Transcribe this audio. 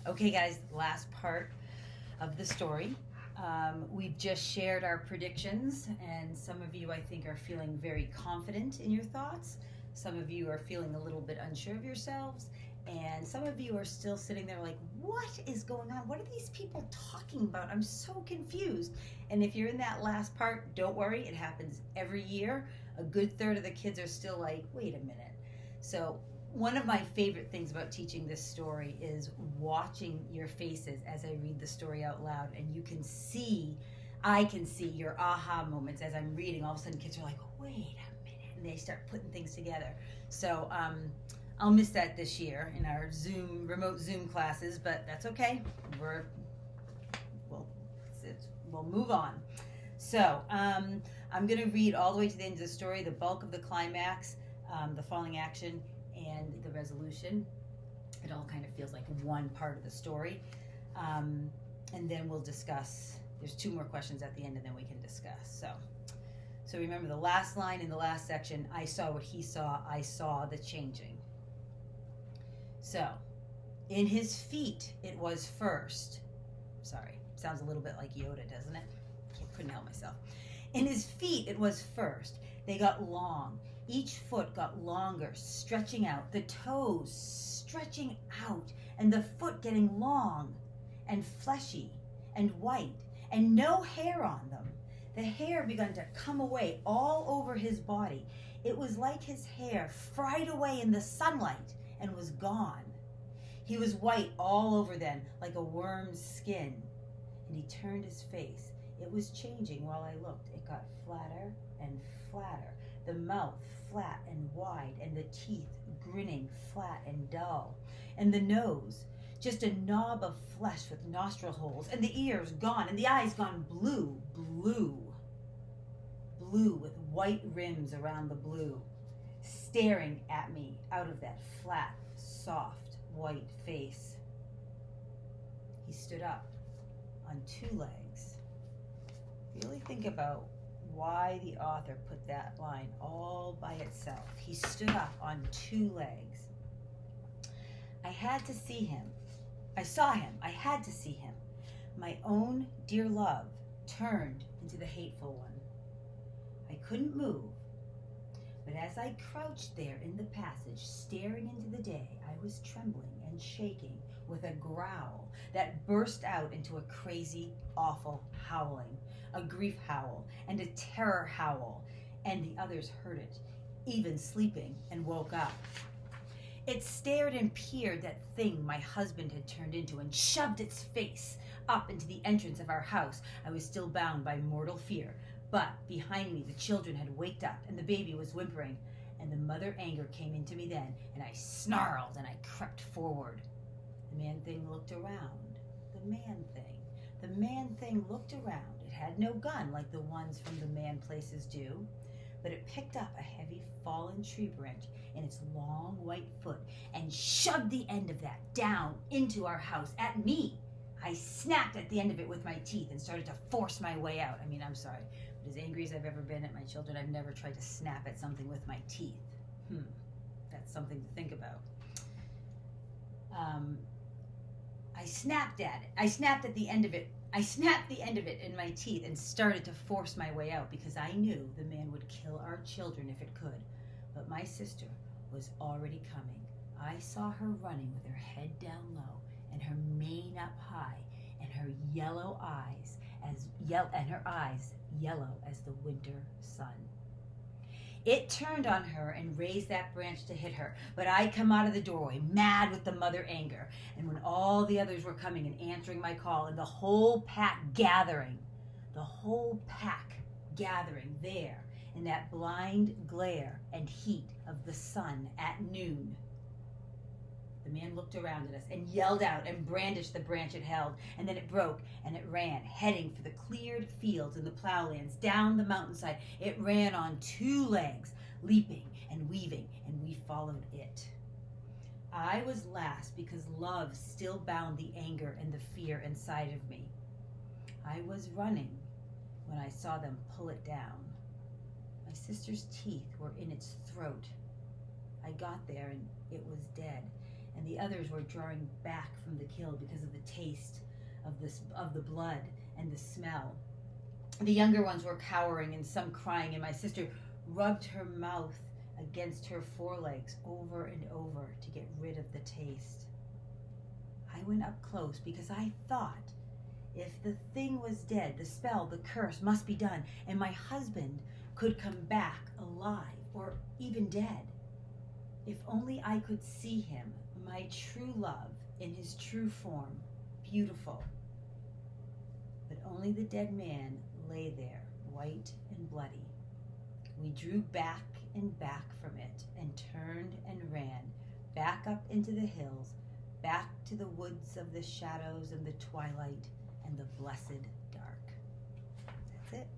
Okay, guys, last part of the story. We've just shared our predictions, and some of you, I think, are feeling very confident in your thoughts. Some of you are feeling a little bit unsure of yourselves, and some of you are still sitting there like, what is going on? What are these people talking about? I'm so confused. And if you're in that last part, don't worry, it happens every year. A good third of the kids are still like, wait a minute. So one of my favorite things about teaching this story is watching your faces as I read the story out loud, and I can see your aha moments as I'm reading. All of a sudden kids are like, wait a minute, and they start putting things together. So I'll miss that this year in our remote Zoom classes, but that's okay. We'll move on. So I'm going to read all the way to the end of the story, the bulk of the climax, the falling action, and the resolution. It all kind of feels like one part of the story. And then we'll discuss. There's 2 more questions at the end, and then we can discuss. So remember the last line in the last section, I saw what he saw, I saw the changing. So, in his feet it was first. Sorry, sounds a little bit like Yoda, doesn't it? Couldn't help myself. In his feet it was first. They got long. Each foot got longer, stretching out, the toes stretching out, and the foot getting long and fleshy and white, and no hair on them. The hair began to come away all over his body. It was like his hair fried away in the sunlight and was gone. He was white all over then, like a worm's skin, and he turned his face. It was changing while I looked. It got flatter and flatter. The mouth flat and wide, and the teeth grinning flat and dull, and the nose just a knob of flesh with nostril holes, and the ears gone, and the eyes gone blue with white rims around the blue, staring at me out of that flat, soft, white face. He stood up on 2 legs. Really think about why the author put that line all by itself. He stood up on 2 legs. I had to see him. I saw him. I had to see him. My own dear love turned into the hateful one. I couldn't move, but as I crouched there in the passage, staring into the day, I was trembling and shaking with a growl that burst out into a crazy, awful howling, a grief howl and a terror howl, and the others heard it, even sleeping, and woke up. It stared and peered that thing my husband had turned into, and shoved its face up into the entrance of our house. I was still bound by mortal fear, but behind me the children had waked up, and the baby was whimpering, and the mother anger came into me then, and I snarled and I crept forward. The man thing looked around. The man thing looked around. It had no gun like the ones from the man places do, but it picked up a heavy fallen tree branch in its long white foot and shoved the end of that down into our house at me. I snapped at the end of it with my teeth and started to force my way out. I'm sorry, but as angry as I've ever been at my children, I've never tried to snap at something with my teeth. That's something to think about. I snapped at it. I snapped the end of it in my teeth and started to force my way out because I knew the man would kill our children if it could. But my sister was already coming. I saw her running with her head down low and her mane up high, and her eyes yellow as the winter sun. It turned on her and raised that branch to hit her, but I come out of the doorway, mad with the mother anger, and when all the others were coming and answering my call, and the whole pack gathering there in that blind glare and heat of the sun at noon. The man looked around at us and yelled out and brandished the branch it held, and then it broke and it ran, heading for the cleared fields and the plowlands, down the mountainside. It ran on 2 legs, leaping and weaving, and we followed it. I was last because love still bound the anger and the fear inside of me. I was running when I saw them pull it down. My sister's teeth were in its throat. I got there and it was dead, and the others were drawing back from the kill hill because of the taste of the blood and the smell. The younger ones were cowering and some crying, and my sister rubbed her mouth against her forelegs over and over to get rid of the taste. I went up close because I thought if the thing was dead, the spell, the curse must be done, and my husband could come back alive or even dead. If only I could see him, my true love in his true form, beautiful. But only the dead man lay there, white and bloody. We drew back and back from it and turned and ran, back up into the hills, back to the woods of the shadows and the twilight and the blessed dark. That's it.